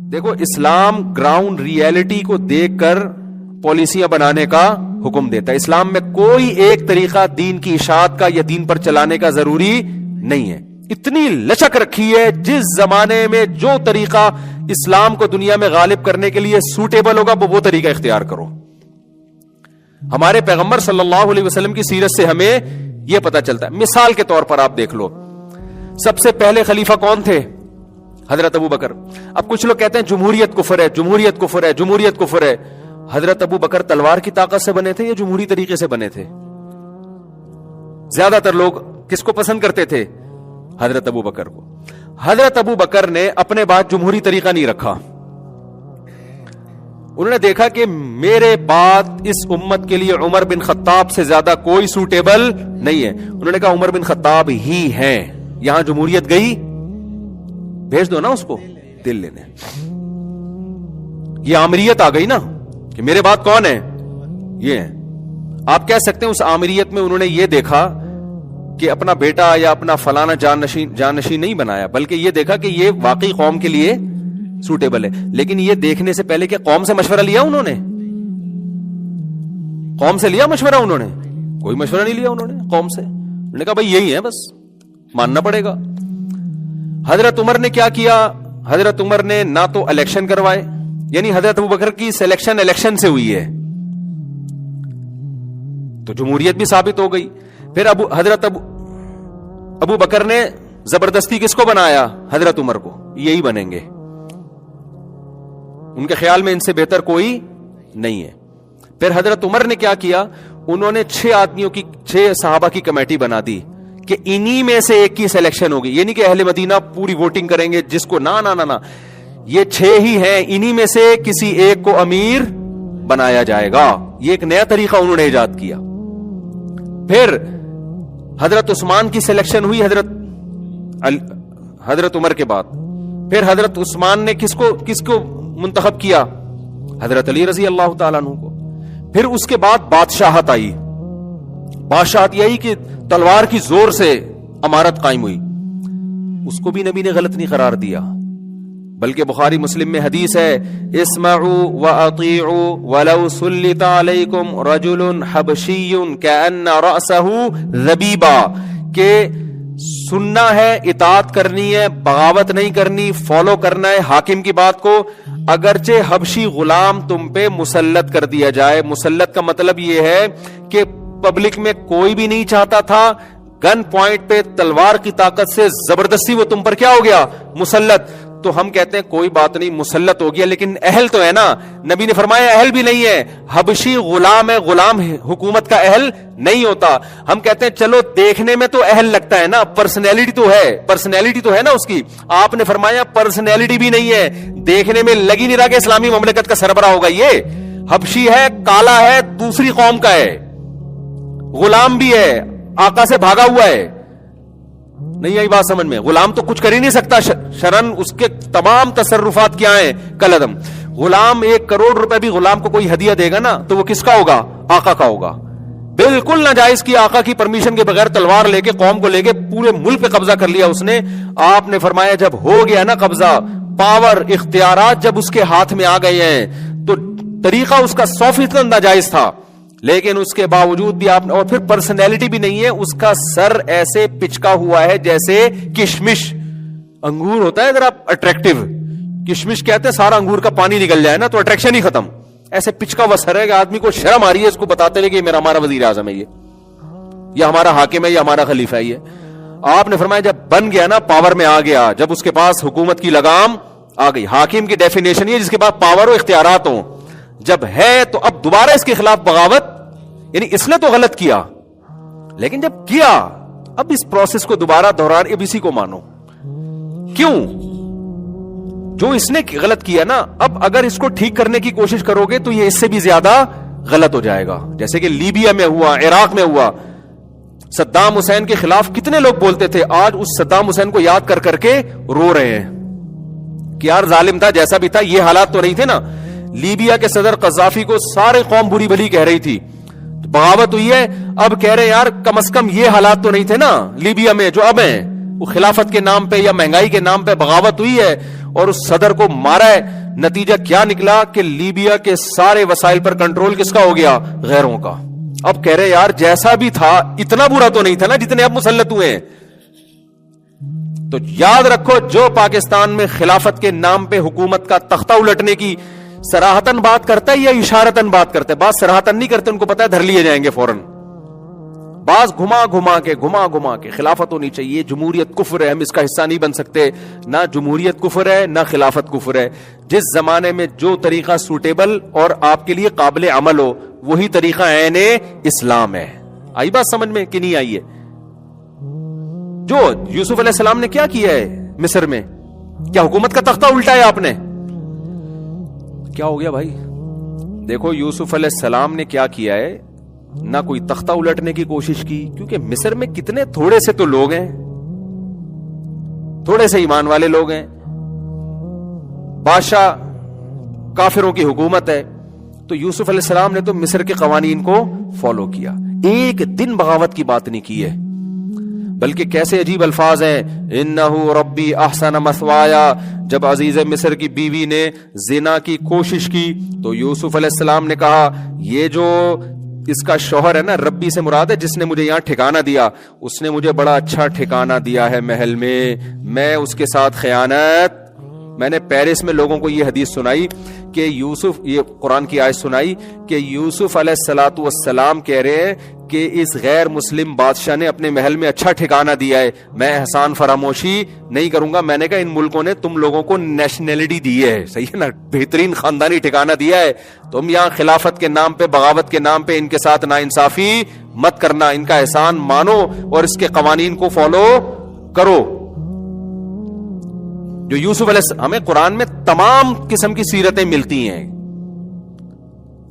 دیکھو اسلام ground reality کو دیکھ کر پالیسیاں بنانے کا حکم دیتا ہے. اسلام میں کوئی ایک طریقہ دین کی اشاعت کا یا دین پر چلانے کا ضروری نہیں ہے. اتنی لچک رکھی ہے, جس زمانے میں جو طریقہ اسلام کو دنیا میں غالب کرنے کے لیے سوٹیبل ہوگا وہ طریقہ اختیار کرو. ہمارے پیغمبر صلی اللہ علیہ وسلم کی سیرت سے ہمیں یہ پتا چلتا ہے. مثال کے طور پر آپ دیکھ لو, سب سے پہلے خلیفہ کون تھے؟ حضرت ابو بکر. اب کچھ لوگ کہتے ہیں جمہوریت کفر ہے, جمہوریت کفر ہے, جمہوریت کفر ہے. حضرت ابو بکر تلوار کی طاقت سے بنے تھے یا جمہوری طریقے سے بنے تھے؟ زیادہ تر لوگ کس کو پسند کرتے تھے؟ حضرت ابو بکر کو. حضرت ابو بکر نے اپنے بعد جمہوری طریقہ نہیں رکھا. انہوں نے دیکھا کہ میرے بعد اس امت کے لیے عمر بن خطاب سے زیادہ کوئی سوٹیبل نہیں ہے. انہوں نے کہا عمر بن خطاب ہی ہیں. یہاں جمہوریت گئی, بھیج دو نا اس کو دل لینے. یہ آمریت آ گئی نا کہ میرے بعد کون ہے, یہ ہے. آپ کہہ سکتے ہیں اس آمریت میں انہوں نے یہ دیکھا کہ اپنا بیٹا یا اپنا فلانا جانشین نہیں بنایا, بلکہ یہ دیکھا کہ یہ واقعی قوم کے لیے سوٹیبل ہے. لیکن یہ دیکھنے سے پہلے کہ قوم سے مشورہ لیا انہوں نے, قوم سے لیا مشورہ انہوں نے؟ کوئی مشورہ نہیں لیا انہوں نے قوم سے. انہوں نے کہا بھائی یہی ہے, بس ماننا پڑے گا. حضرت عمر نے کیا کیا؟ حضرت عمر نے نہ تو الیکشن کروائے, یعنی حضرت ابو بکر کی سلیکشن الیکشن سے ہوئی ہے تو جمہوریت بھی ثابت ہو گئی. پھر حضرت ابو بکر نے زبردستی کس کو بنایا؟ حضرت عمر کو. یہی بنیں گے, ان کے خیال میں ان سے بہتر کوئی نہیں ہے. پھر حضرت عمر نے کیا کیا؟ انہوں نے 6 صحابہ کی کمیٹی بنا دی کہ انہی میں سے ایک کی سلیکشن ہوگی. یہ نہیں کہ اہل مدینہ پوری ووٹنگ کریں گے جس کو, نہ, یہ 6 ہی ہیں, انہی میں سے کسی ایک کو امیر بنایا جائے گا. یہ ایک نیا طریقہ انہوں نے ایجاد کیا. پھر حضرت عثمان کی سلیکشن ہوئی حضرت عمر کے بعد. پھر حضرت عثمان نے کس کو منتخب کیا؟ حضرت علی رضی اللہ تعالیٰ عنہ کو. پھر اس کے بعد بادشاہت آئی. بادشاہت یہی کہ تلوار کی زور سے امارت قائم ہوئی. اس کو بھی نبی نے غلط نہیں قرار دیا, بلکہ بخاری مسلم میں حدیث ہے اسمعوا واطیعوا ولو سلط علیکم رجل حبشی کأن رأسہ ذبیبا, کہ سننا ہے, اطاعت کرنی ہے, بغاوت نہیں کرنی, فالو کرنا ہے حاکم کی بات کو, اگرچہ حبشی غلام تم پہ مسلط کر دیا جائے. مسلط کا مطلب یہ ہے کہ پبلک میں کوئی بھی نہیں چاہتا تھا, گن پوائنٹ پہ تلوار کی طاقت سے زبردستی وہ تم پر کیا ہو گیا؟ مسلط. تو ہم کہتے ہیں کوئی بات نہیں, مسلط ہو گیا, لیکن اہل تو ہے نا. نبی نے فرمایا اہل بھی نہیں ہے, حبشی غلام ہے, غلام حکومت کا اہل نہیں ہوتا. ہم کہتے ہیں چلو دیکھنے میں تو اہل لگتا ہے نا, پرسنالٹی تو ہے نا اس کی. آپ نے فرمایا پرسنالٹی بھی نہیں ہے, دیکھنے میں لگ ہی نہیں رہا کہ اسلامی مملکت کا سربراہ ہوگا. یہ حبشی ہے, کالا ہے, دوسری قوم کا ہے, غلام بھی ہے, آقا سے بھاگا ہوا ہے. نہیں آئی بات سمجھ میں؟ غلام تو کچھ کر ہی نہیں سکتا شرن, اس کے تمام تصرفات کیا ہیں؟ کالعدم. غلام 1 کروڑ روپے بھی غلام کو کوئی ہدیہ دے گا نا تو وہ کس کا ہوگا؟ آقا کا ہوگا. بالکل ناجائز کی, آقا کی پرمیشن کے بغیر تلوار لے کے, قوم کو لے کے پورے ملک پہ قبضہ کر لیا اس نے. آپ نے فرمایا جب ہو گیا نا قبضہ, پاور, اختیارات جب اس کے ہاتھ میں آ گئے ہیں تو طریقہ اس کا 100% ناجائز تھا, لیکن اس کے باوجود بھی آپ نے, اور پھر پرسنالٹی بھی نہیں ہے, اس کا سر ایسے پچکا ہوا ہے جیسے کشمش. انگور ہوتا ہے ذرا اٹریکٹیو, کشمش کہتے ہیں سارا انگور کا پانی نکل جائے نا تو اٹریکشن ہی ختم. ایسے پچکا ہوا سر ہے کہ آدمی کو شرم آ رہی ہے اس کو بتاتے ہوئے کہ ہمارا وزیر اعظم ہے یہ ہمارا حاکم ہے, یہ ہمارا خلیفہ ہے یہ. آپ نے فرمایا جب بن گیا نا, پاور میں آ گیا, جب اس کے پاس حکومت کی لگام آ گئی. حاکم کی ڈیفینیشن یہ جس کے پاس پاور و اختیارات ہوں. جب ہے تو اب دوبارہ اس کے خلاف بغاوت, یعنی اس نے تو غلط کیا, لیکن جب کیا اب اس پروسیس کو دوبارہ دہران, اب اسی کو مانو. کیوں؟ جو اس نے غلط کیا نا, اب اگر اس کو ٹھیک کرنے کی کوشش کرو گے تو یہ اس سے بھی زیادہ غلط ہو جائے گا. جیسے کہ لیبیا میں ہوا, عراق میں ہوا. صدام حسین کے خلاف کتنے لوگ بولتے تھے, آج اس صدام حسین کو یاد کر کے رو رہے ہیں کہ یار ظالم تھا, جیسا بھی تھا, یہ حالات تو نہیں تھے نا. لیبیا کے صدر قذافی کو سارے قوم بری بھلی کہہ رہی تھی, بغاوت ہوئی ہے. اب کہہ رہے یار کم از کم یہ حالات تو نہیں تھے نا لیبیا میں جو اب ہیں, وہ خلافت کے نام پہ یا مہنگائی کے نام پہ بغاوت ہوئی ہے. اور اس صدر کو مارا ہے. نتیجہ کیا نکلا کہ لیبیا کے سارے وسائل پر کنٹرول کس کا ہو گیا؟ غیروں کا. اب کہہ رہے یار جیسا بھی تھا اتنا برا تو نہیں تھا نا جتنے اب مسلط ہوئے ہیں. تو یاد رکھو جو پاکستان میں خلافت کے نام پہ حکومت کا تختہ الٹنے کی صراحتاً بات کرتا ہے یا اشارتاً بات کرتا ہے؟ بات صراحتاً نہیں کرتے, ان کو پتا ہے دھر لیے جائیں گے فوراً. بعض گھما گھما کے خلافت ہونی چاہیے, جمہوریت کفر ہے, ہم اس کا حصہ نہیں بن سکتے. نہ جمہوریت کفر ہے نہ خلافت کفر ہے. جس زمانے میں جو طریقہ سوٹیبل اور آپ کے لیے قابل عمل ہو وہی طریقہ عین اسلام ہے. آئی بات سمجھ میں کہ نہیں آئی ہے؟ جو یوسف علیہ السلام نے کیا کیا ہے مصر میں, کیا حکومت کا تختہ الٹایا آپ نے؟ کیا ہو گیا بھائی؟ دیکھو یوسف علیہ السلام نے کیا کیا ہے, نہ کوئی تختہ الٹنے کی کوشش کی, کیونکہ مصر میں کتنے تھوڑے سے تو لوگ ہیں, تھوڑے سے ایمان والے لوگ ہیں, بادشاہ کافروں کی حکومت ہے. تو یوسف علیہ السلام نے تو مصر کے قوانین کو فالو کیا, ایک دن بغاوت کی بات نہیں کی ہے. بلکہ کیسے عجیب الفاظ ہیں, انہو ربی احسن مثوایا. جب عزیز مصر کی بیوی نے زنا کی کوشش کی تو یوسف علیہ السلام نے کہا یہ جو اس کا شوہر ہے نا, ربی سے مراد ہے جس نے مجھے یہاں ٹھکانہ دیا, اس نے مجھے بڑا اچھا ٹھکانہ دیا ہے محل میں اس کے ساتھ خیانت. میں نے پیرس میں لوگوں کو یہ حدیث سنائی کہ یوسف, یہ قرآن کی آیت سنائی کہ یوسف علیہ الصلوۃ والسلام کہہ رہے ہیں کہ اس غیر مسلم بادشاہ نے اپنے محل میں اچھا ٹھکانہ دیا ہے, میں احسان فراموشی نہیں کروں گا. میں نے کہا ان ملکوں نے تم لوگوں کو نیشنلٹی دی ہے, صحیح ہے نا, بہترین خاندانی ٹھکانہ دیا ہے. تم یہاں خلافت کے نام پہ, بغاوت کے نام پہ ان کے ساتھ ناانصافی مت کرنا, ان کا احسان مانو اور اس کے قوانین کو فالو کرو. جو یوسف علیہ السلام, ہمیں قرآن میں تمام قسم کی سیرتیں ملتی ہیں.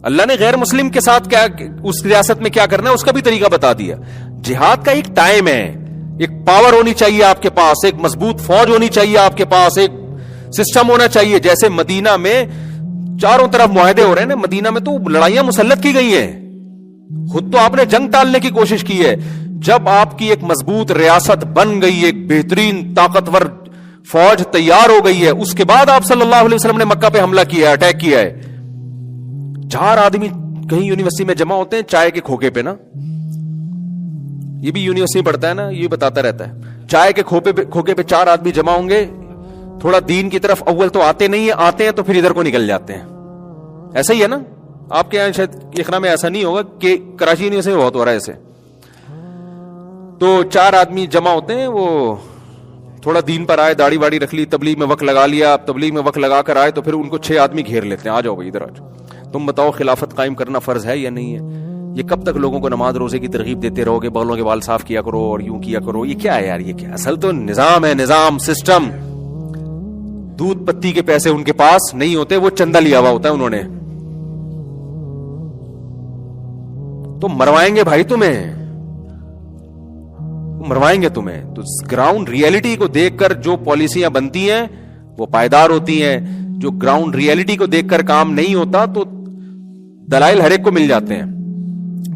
اللہ نے غیر مسلم کے ساتھ کیا, اس ریاست میں کیا کرنا ہے اس کا بھی طریقہ بتا دیا. جہاد کا ایک ٹائم ہے, ایک پاور ہونی چاہیے آپ کے پاس, ایک مضبوط فوج ہونی چاہیے آپ کے پاس, ایک سسٹم ہونا چاہیے. جیسے مدینہ میں چاروں طرف معاہدے ہو رہے ہیں نا, مدینہ میں تو لڑائیاں مسلط کی گئی ہیں, خود تو آپ نے جنگ ٹالنے کی کوشش کی ہے. جب آپ کی ایک مضبوط ریاست بن گئی, ایک بہترین طاقتور فوج تیار ہو گئی ہے, اس کے بعد آپ صلی اللہ علیہ وسلم نے مکہ پہ حملہ کیا ہے, اٹیک کیا ہے. 4 آدمی کہیں یونیورسٹی میں جمع ہوتے ہیں چائے کے کھوکے پہ نا, یہ بھی یونیورسٹی پڑھتا ہے نا, یہ بتاتا رہتا ہے, چائے کے کھوکے پہ 4 آدمی جمع ہوں گے, تھوڑا دین کی طرف اول تو آتے نہیں ہیں, آتے ہیں تو پھر ادھر کو نکل جاتے ہیں. ایسا ہی ہے نا آپ کے یہاں, شاید اقرا میں ایسا نہیں ہوگا, کہ کراچی یونیورسٹی میں بہت ہو رہا ہے ایسے. تو 4 آدمی جمع ہوتے ہیں, وہ تھوڑا دین پر آئے, داڑھی واڑی رکھ لی, تبلیغ میں وقت لگا لیا, اب تبلیغ میں وقت لگا کر آئے تو پھر ان کو 6 آدمی گھیر لیتے ہیں, آ جاؤ بھائی ادھر آ جاؤ, تم بتاؤ خلافت قائم کرنا فرض ہے یا نہیں ہے؟ یہ کب تک لوگوں کو نماز روزے کی ترغیب دیتے رہو گے, بغلوں کے بال صاف کیا کرو اور یوں کیا کرو؟ یہ کیا ہے یار, یہ کیا؟ اصل تو نظام ہے, نظام, سسٹم. دودھ پتی کے پیسے ان کے پاس نہیں ہوتے, وہ چندہ لیا ہوا ہوتا ہے انہوں نے. تو مروائیں گے بھائی تمہیں, مروائیں گے تمہیں. تو گراؤنڈ ریئلٹی کو دیکھ کر جو پالیسیاں بنتی ہیں وہ پائیدار ہوتی ہیں, جو گراؤنڈ ریئلٹی کو دیکھ کر کام نہیں ہوتا تو دلائل ہر ایک کو مل جاتے ہیں.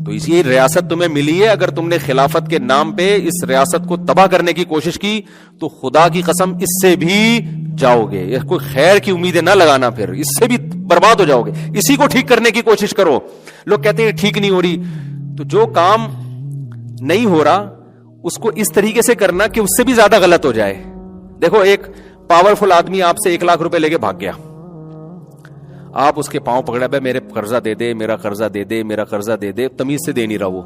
تو اسی ریاست تمہیں ملی ہے, اگر تم نے خلافت کے نام پہ اس ریاست کو تباہ کرنے کی کوشش کی تو خدا کی قسم اس سے بھی جاؤ گے. یہ کوئی خیر کی امیدیں نہ لگانا, پھر اس سے بھی برباد ہو جاؤ گے. اسی کو ٹھیک کرنے کی کوشش کرو. لوگ کہتے ہیں ٹھیک نہیں ہو رہی, تو جو کام نہیں ہو رہا اس کو اس طریقے سے کرنا کہ اس سے بھی زیادہ غلط ہو جائے. دیکھو ایک پاورفل آدمی آپ سے 1 لاکھ روپے لے کے بھاگ گیا, آپ اس کے پاؤں پکڑا, بھائی میرے قرضہ دے دے, میرا قرضہ دے دے, میرا قرضہ دے دے. تمیز سے دے نہیں رہا, وہ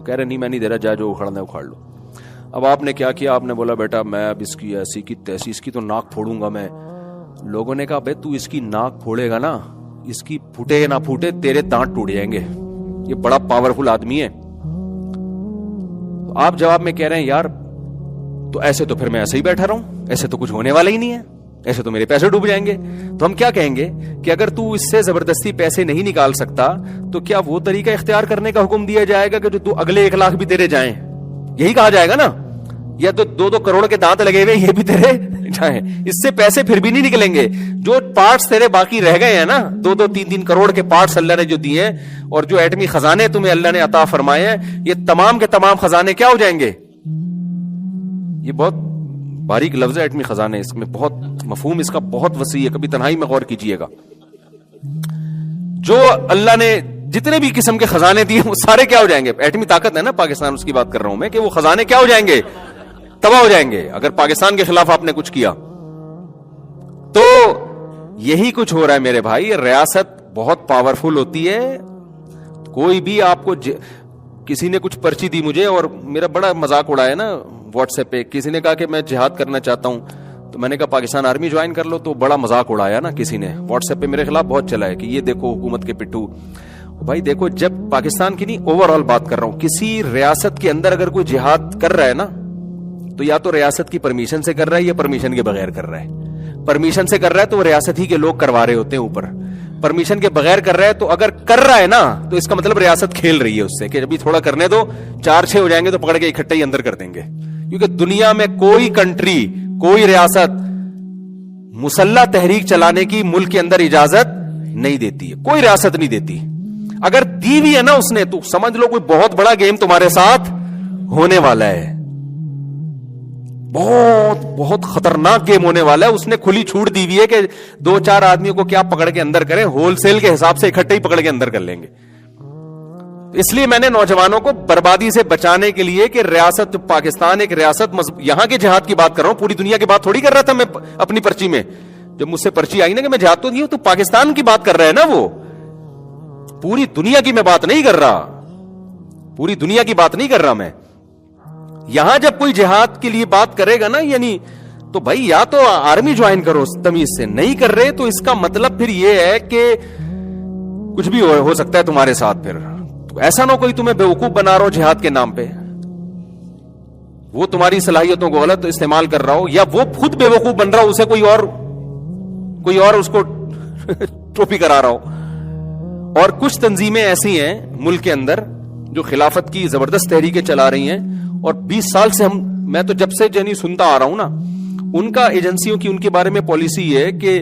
کہہ رہے نہیں میں نہیں دے رہا, جا جو اکھڑنا ہے اکھاڑ لو. اب آپ نے کیا کیا, آپ نے بولا بیٹا میں اب اس کی ایسی کی تیسی, اس کی تو ناک پھوڑوں گا میں. لوگوں نے کہا بھائی تو اس کی ناک پھوڑے گا نا, اس کی پھوٹے نہ پھوٹے تیرے دانت ٹوٹ جائیں گے, یہ بڑا پاورفل آدمی ہے. آپ جواب میں کہہ رہے ہیں یار تو ایسے تو پھر میں ایسے ہی بیٹھا رہا ہوں, ایسے تو کچھ ہونے والا ہی نہیں ہے, ایسے تو میرے پیسے ڈوب جائیں گے. تو ہم کیا کہیں گے کہ اگر تو اس سے زبردستی پیسے نہیں نکال سکتا تو کیا وہ طریقہ اختیار کرنے کا حکم دیا جائے گا کہ جو تو اگلے 1 لاکھ بھی تیرے جائیں, یہی کہا جائے گا نا, یا تو 2-2 کروڑ کے دانت لگے ہوئے یہ بھی تیرے جائیں, اس سے پیسے پھر بھی نہیں نکلیں گے. جو پارٹس تیرے باقی رہ گئے ہیں نا, 2-3 کروڑ کے پارٹس اللہ نے جو دیے ہیں, اور جو ایٹمی خزانے تمہیں اللہ نے عطا فرمائے ہیں, یہ تمام کے تمام خزانے کیا ہو جائیں گے؟ یہ بہت باریک لفظ ہے ایٹمی خزانے, اس میں بہت مفہوم اس کا بہت وسیع ہے, کبھی تنہائی میں غور کیجئے گا. جو اللہ نے جتنے بھی قسم کے خزانے دیے وہ سارے کیا ہو جائیں گے؟ ایٹمی طاقت ہے نا پاکستان, اس کی بات کر رہا ہوں میں, کہ وہ خزانے کیا ہو جائیں گے؟ تباہ ہو جائیں گے اگر پاکستان کے خلاف آپ نے کچھ کیا. تو یہی کچھ ہو رہا ہے میرے بھائی. ریاست بہت پاورفل ہوتی ہے. کوئی بھی آپ کو کسی نے کچھ پرچی دی مجھے, اور میرا بڑا مذاق اڑایا نا واٹس ایپ پہ, کسی نے کہا کہ میں جہاد کرنا چاہتا ہوں, تو میں نے کہا پاکستان آرمی جوائن کر لو, تو بڑا مذاق اڑایا نا کسی نے واٹس ایپ پہ میرے خلاف بہت چلا ہے کہ یہ دیکھو حکومت کے پٹھو. بھائی دیکھو, جب پاکستان کی نہیں اوور آل بات کر رہا ہوں, کسی ریاست کے اندر اگر کوئی جہاد کر رہا ہے نا, تو یا تو ریاست کی پرمیشن سے کر رہا ہے یا پرمیشن کے بغیر کر رہا ہے. پرمیشن سے کر رہا ہے تو وہ ریاست ہی کے لوگ کروا رہے ہوتے ہیں اوپر. پرمیشن کے بغیر کر رہا ہے, تو اگر کر رہا ہے نا تو اس کا مطلب ریاست کھیل رہی ہے اس سے کہ ابھی تھوڑا کرنے دو, 4-6 ہو جائیں گے تو پکڑ کے اکٹھے ہی اندر کر دیں گے. کیونکہ دنیا میں کوئی کنٹری, کوئی ریاست مسلح تحریک چلانے کی ملک کے اندر اجازت نہیں دیتی ہے, کوئی ریاست نہیں دیتی. اگر دی ہوئی ہے نا اس نے, تو سمجھ لو کوئی بہت بڑا گیم تمہارے ساتھ ہونے والا ہے, بہت بہت خطرناک گیم ہونے والا ہے. اس نے کھلی چھوٹ دی ہوئی ہے کہ 2-4 آدمیوں کو کیا پکڑ کے اندر کریں, ہول سیل کے حساب سے اکٹھے ہی پکڑ کے اندر کر لیں گے. اس لیے میں نے نوجوانوں کو بربادی سے بچانے کے لیے کہ ریاست پاکستان ایک ریاست, یہاں کے جہاد کی بات کر رہا ہوں, پوری دنیا کی بات تھوڑی کر رہا تھا میں اپنی پرچی میں. جب مجھ سے پرچی آئی نا کہ میں جہاد تو نہیں ہوں, تو پاکستان کی بات کر رہا ہے نا وہ, پوری دنیا کی میں بات نہیں کر رہا, پوری دنیا کی بات نہیں کر رہا میں. یہاں جب کوئی جہاد کے لیے بات کرے گا نا, یعنی تو بھائی یا تو آرمی جوائن کرو تمیز سے, نہیں کر رہے تو اس کا مطلب پھر یہ ہے کہ کچھ بھی ہو سکتا ہے تمہارے ساتھ. پھر تو ایسا نہ کوئی تمہیں بیوقوف بنا رہا ہو جہاد کے نام پہ, وہ تمہاری صلاحیتوں کو غلط استعمال کر رہا ہو, یا وہ خود بیوقوف بن رہا ہو, اسے کوئی اور اس کو ٹوپی کرا رہا ہو. اور کچھ تنظیمیں ایسی ہیں ملک کے اندر جو خلافت کی زبردست تحریکیں چلا رہی ہیں, اور 20 سال سے میں تو جب سے جنی سنتا آ رہا ہوں نا, ان کا ایجنسیوں کی ان کے بارے میں پالیسی ہے کہ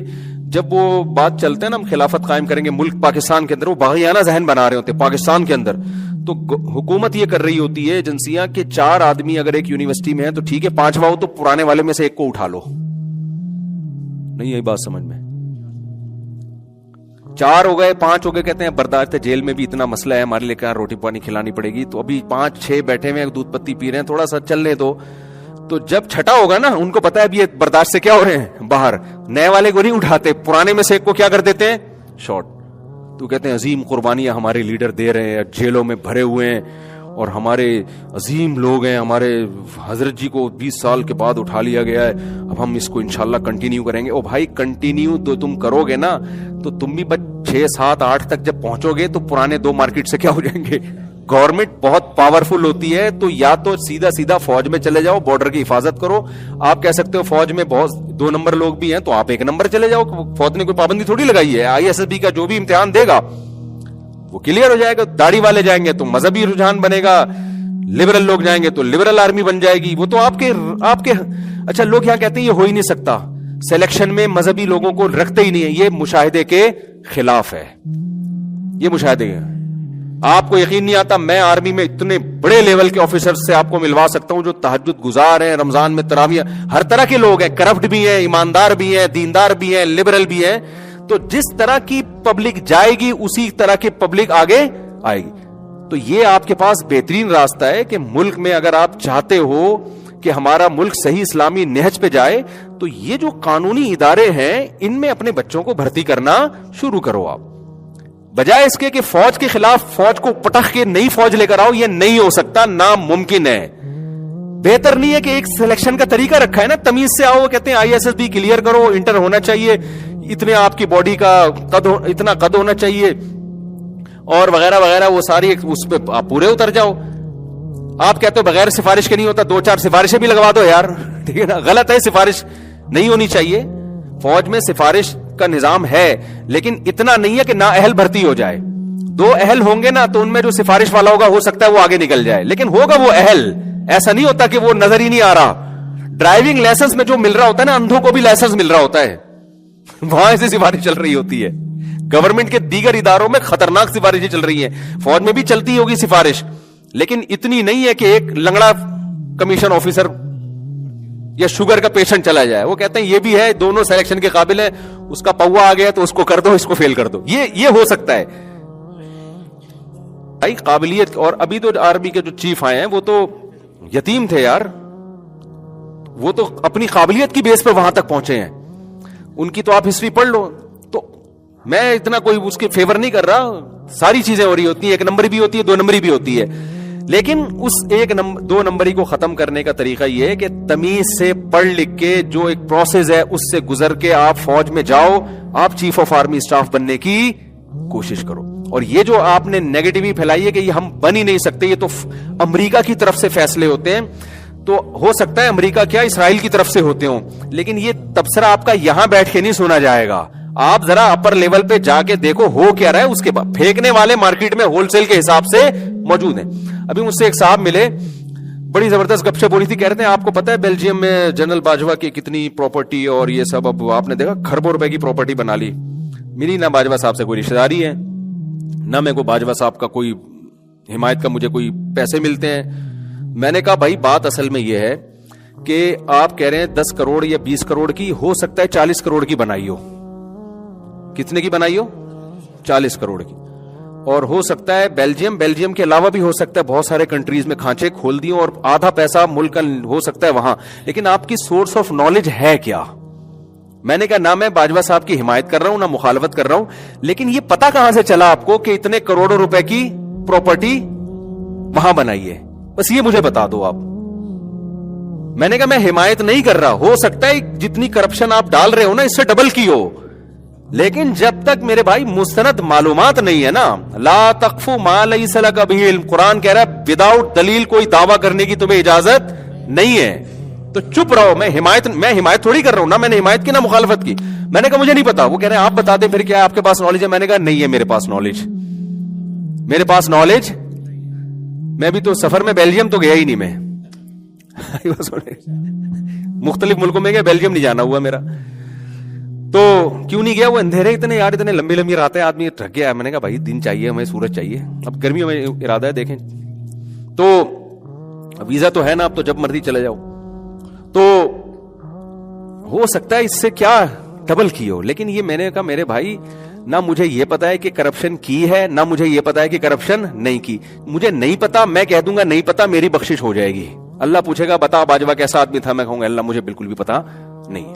جب وہ بات چلتے ہیں نا ہم خلافت قائم کریں گے ملک پاکستان کے اندر, وہ باغیانہ ذہن بنا رہے ہوتے ہیں پاکستان کے اندر. تو حکومت یہ کر رہی ہوتی ہے ایجنسیاں کہ 4 آدمی اگر ایک یونیورسٹی میں ہیں تو ٹھیک ہے, 5واں ہو تو پرانے والے میں سے ایک کو اٹھا لو. نہیں یہی بات سمجھ میں, 4 ہو گئے 5 ہو گئے, کہتے ہیں برداشت ہے, جیل میں بھی اتنا مسئلہ ہے ہمارے لیے, کہاں روٹی پانی کھلانی پڑے گی, تو ابھی 5-6 بیٹھے ہوئے دودھ پتی پی رہے ہیں, تھوڑا سا چلنے دو. تو جب چھٹا ہوگا نا, ان کو پتا ہے اب یہ برداشت سے کیا ہو رہے ہیں باہر, نئے والے کو نہیں اٹھاتے, پرانے میں سے ایک کو کیا کر دیتے ہیں, شارٹ. تو کہتے ہیں عظیم قربانیاں ہمارے لیڈر دے رہے ہیں, جیلوں میں بھرے ہوئے ہیں, اور ہمارے عظیم لوگ ہیں, ہمارے حضرت جی کو 20 سال کے بعد اٹھا لیا گیا ہے, اب ہم اس کو انشاءاللہ کنٹینیو کریں گے. او بھائی کنٹینیو تو تم کرو گے نا, تو تم بھی 6, 7, 8 تک جب پہنچو گے تو پرانے 2 مارکیٹ سے کیا ہو جائیں گے. گورنمنٹ بہت پاورفل ہوتی ہے, تو یا تو سیدھا فوج میں چلے جاؤ, بارڈر کی حفاظت کرو. آپ کہہ سکتے ہو فوج میں بہت 2 نمبر لوگ بھی ہیں, تو آپ 1 نمبر چلے جاؤ, فوج نے کوئی پابندی تھوڑی لگائی ہے. ISSB کا جو بھی امتحان دے گا وہ کلیئر ہو جائے گا. داڑھی والے جائیں گے تو مذہبی رجحان بنے گا, لبرل لوگ جائیں گے تو لبرل آرمی بن جائے گی. وہ تو آپ کے اچھا لوگ یہاں کہتے ہیں یہ ہو ہی نہیں سکتا, سلیکشن میں مذہبی لوگوں کو رکھتے ہی نہیں ہے. یہ مشاہدے کے خلاف ہے, یہ مشاہدے. آپ کو یقین نہیں آتا, میں آرمی میں اتنے بڑے لیول کے آفیسر سے آپ کو ملوا سکتا ہوں جو تہجد گزار ہیں, رمضان میں تراویح, ہر طرح کے لوگ ہیں, کرپٹ بھی ہیں, ایماندار بھی ہیں, دیندار بھی ہیں, لبرل بھی ہیں. تو جس طرح کی پبلک جائے گی اسی طرح کی پبلک آگے آئے گی. تو یہ آپ کے پاس بہترین راستہ ہے کہ ملک میں اگر آپ چاہتے ہو کہ ہمارا ملک صحیح اسلامی نہج پہ جائے, تو یہ جو قانونی ادارے ہیں ان میں اپنے بچوں کو بھرتی کرنا شروع کرو آپ, بجائے اس کے کہ فوج کے خلاف فوج کو پٹخ کے نئی فوج لے کر آؤ. یہ نہیں ہو سکتا, ناممکن ہے. بہتر نہیں ہے کہ ایک سلیکشن کا طریقہ رکھا ہے نا, تمیز سے آؤ, کہتے ہیں ISSB کلیئر کرو, انٹر ہونا چاہیے, اتنے آپ کی باڈی کا اتنا قد ہونا چاہیے, اور وغیرہ وغیرہ, وہ ساری اس پہ آپ پورے اتر جاؤ. آپ کہتے ہو بغیر سفارش کے نہیں ہوتا, 2-4 سفارشیں بھی لگوا دو یار, ٹھیک ہے نا. غلط ہے, سفارش نہیں ہونی چاہیے. فوج میں سفارش کا نظام ہے, لیکن اتنا نہیں ہے کہ نا اہل بھرتی ہو جائے. 2 اہل ہوں گے نا تو ان میں جو سفارش والا ہوگا ہو سکتا ہے وہ آگے نکل جائے, لیکن ہوگا وہ اہل. ایسا نہیں ہوتا کہ وہ نظر ہی نہیں آ رہا. ڈرائیونگ لائسنس میں جو مل رہا ہوتا ہے نا, اندھوں کو بھی لائسنس مل رہا ہوتا ہے, وہاں ایسی سفارش چل رہی ہوتی ہے. گورنمنٹ کے دیگر اداروں میں خطرناک سفارشیں چل رہی ہیں, فوج میں بھی چلتی ہوگی سفارش, لیکن اتنی نہیں ہے کہ ایک لنگڑا کمیشن آفیسر یا شوگر کا پیشنٹ چلا جائے, وہ کہتے ہیں یہ بھی ہے, دونوں سلیکشن کے قابل ہے, اس کا پوا آ گیا تو اس کو کر دو, اس کو فیل کر دو. یہ ہو سکتا ہے بھائی قابلیت. اور ابھی تو آرمی کے جو چیف آئے ہیں وہ تو یتیم تھے یار, وہ تو اپنی قابلیت کی بیس پہ وہاں تک پہنچے ہیں. ان کی تو آپ ہسٹری پڑھ لو. تو میں اتنا کوئی اس کے فیور نہیں کر رہا, ساری چیزیں ہو رہی ہوتی ہیں, 1 نمبری بھی ہوتی ہے, 2 نمبری بھی ہوتی ہے, لیکن اس 2 نمبری کو ختم کرنے کا طریقہ یہ ہے کہ تمیز سے پڑھ لکھ کے جو ایک پروسیس ہے اس سے گزر کے آپ فوج میں جاؤ, آپ چیف آف آرمی اسٹاف بننے کی کوشش کرو. اور یہ جو آپ نے نیگیٹیوی پھیلائی ہے کہ یہ ہم بن ہی نہیں سکتے, یہ تو امریکہ کی طرف سے فیصلے ہوتے ہیں, تو ہو سکتا ہے امریکہ کیا اسرائیل کی طرف سے ہوتے ہوں, لیکن یہ تبصرہ آپ کا یہاں بیٹھ کے نہیں سنا جائے گا. آپ ذرا اپر لیول پہ جا کے دیکھو ہو کیا رہا ہے. اس کے بعد پھینکنے والے مارکیٹ میں ہول سیل کے حساب سے موجود ہیں. ابھی مجھ سے ایک صاحب ملے, بڑی زبردست گپ شپ ہو رہی تھی, کہہ رہے ہیں آپ کو پتا ہے بیلجیم میں جنرل باجوہ کی کتنی پراپرٹی اور یہ سب, اب آپ نے دیکھا کھربوں روپے کی پراپرٹی بنا لی. میری نہ باجوہ صاحب سے کوئی رشتہ داری ہے, نہ میں کو باجوہ صاحب کا کوئی حمایت کا مجھے کوئی پیسے ملتے ہیں. میں نے کہا بھائی بات اصل میں یہ ہے کہ آپ کہہ رہے ہیں 10 کروڑ یا 20 کروڑ کی, ہو سکتا ہے 40 کروڑ کی بنائی ہو. کتنے کی بنائی ہو؟ 40 کروڑ کی. اور ہو سکتا ہے بیلجیم کے علاوہ بھی ہو سکتا ہے بہت سارے کنٹریز میں کھانچے کھول دیے اور آدھا پیسہ ملک کا ہو سکتا ہے وہاں. لیکن آپ کی سورس آف نالج ہے کیا؟ میں نے کہا نہ میں باجوہ صاحب کی حمایت کر رہا ہوں نہ مخالفت کر رہا ہوں, لیکن یہ پتا کہاں سے چلا آپ کو کہ اتنے کروڑوں روپے کی پراپرٹی وہاں بنائی ہے؟ بس یہ مجھے بتا دو آپ. میں نے کہا میں حمایت نہیں کر رہا, ہو سکتا ہے جتنی کرپشن آپ ڈال رہے ہو نا اس سے ڈبل کی ہو, لیکن جب تک میرے بھائی مستند معلومات نہیں ہے نا, لا تقف ما لیس لک بہ علم, قرآن کہہ رہا ہے وداؤٹ دلیل کوئی دعویٰ کرنے کی تمہیں اجازت نہیں ہے, تو چپ رہو. میں حمایت تھوڑی کر رہا ہوں, نہ میں نے حمایت کی نہ مخالفت کی. میں نے کہا مجھے نہیں پتا. وہ کہہ رہے ہیں آپ بتا دیں پھر کیا آپ کے پاس نالج ہے. میں نے کہا نہیں ہے میرے پاس نالج. میں بھی تو سفر میں بیلجیم تو گیا ہی نہیں, میں مختلف ملکوں میں گیا, بیلجیم نہیں جانا ہوا میرا. تو کیوں نہیں گیا؟ وہ اندھیرے اتنے یار, اتنے لمبی راتیں, آدمی تھک گیا. میں نے کہا بھائی دن چاہیے ہمیں, سورج چاہیے. اب گرمیوں میں ارادہ ہے دیکھیں, تو ویزا تو ہے نا, اب تو جب مرضی چلے جاؤ. تو ہو سکتا ہے اس سے کیا ڈبل کی ہو, لیکن یہ میں نے کہا میرے بھائی نہ مجھے یہ پتا ہے کہ کرپشن کی ہے, نہ مجھے یہ پتا ہے کہ کرپشن نہیں کی. مجھے نہیں پتا, میں کہہ دوں گا نہیں پتا, میری بخشش ہو جائے گی. اللہ پوچھے گا بتا باجوہ کیسا آدمی تھا, میں کہوں گا اللہ مجھے بالکل بھی پتا نہیں ہے.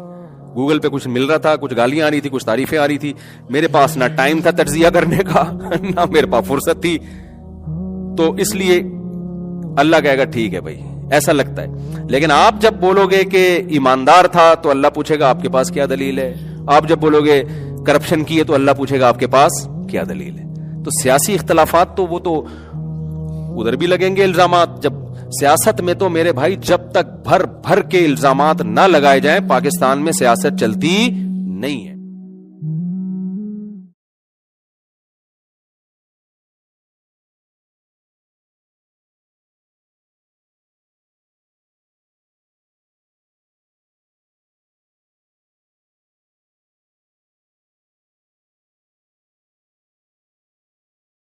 گوگل پہ کچھ مل رہا تھا, کچھ گالیاں آ رہی تھی, کچھ تعریفیں آ رہی تھی, میرے پاس نہ ٹائم تھا تجزیہ کرنے کا نہ میرے پاس فرصت تھی. تو اس لیے اللہ کہے گا ٹھیک ہے بھائی ایسا لگتا ہے. لیکن آپ جب بولو گے کہ ایماندار تھا تو اللہ پوچھے گا آپ کے پاس کیا دلیل ہے. آپ جب بولو گے کرپشن کی ہے تو اللہ پوچھے گا آپ کے پاس کیا دلیل ہے. تو سیاسی اختلافات تو وہ تو ادھر بھی لگیں گے الزامات. جب سیاست میں تو میرے بھائی جب تک بھر کے الزامات نہ لگائے جائیں پاکستان میں سیاست چلتی نہیں ہے.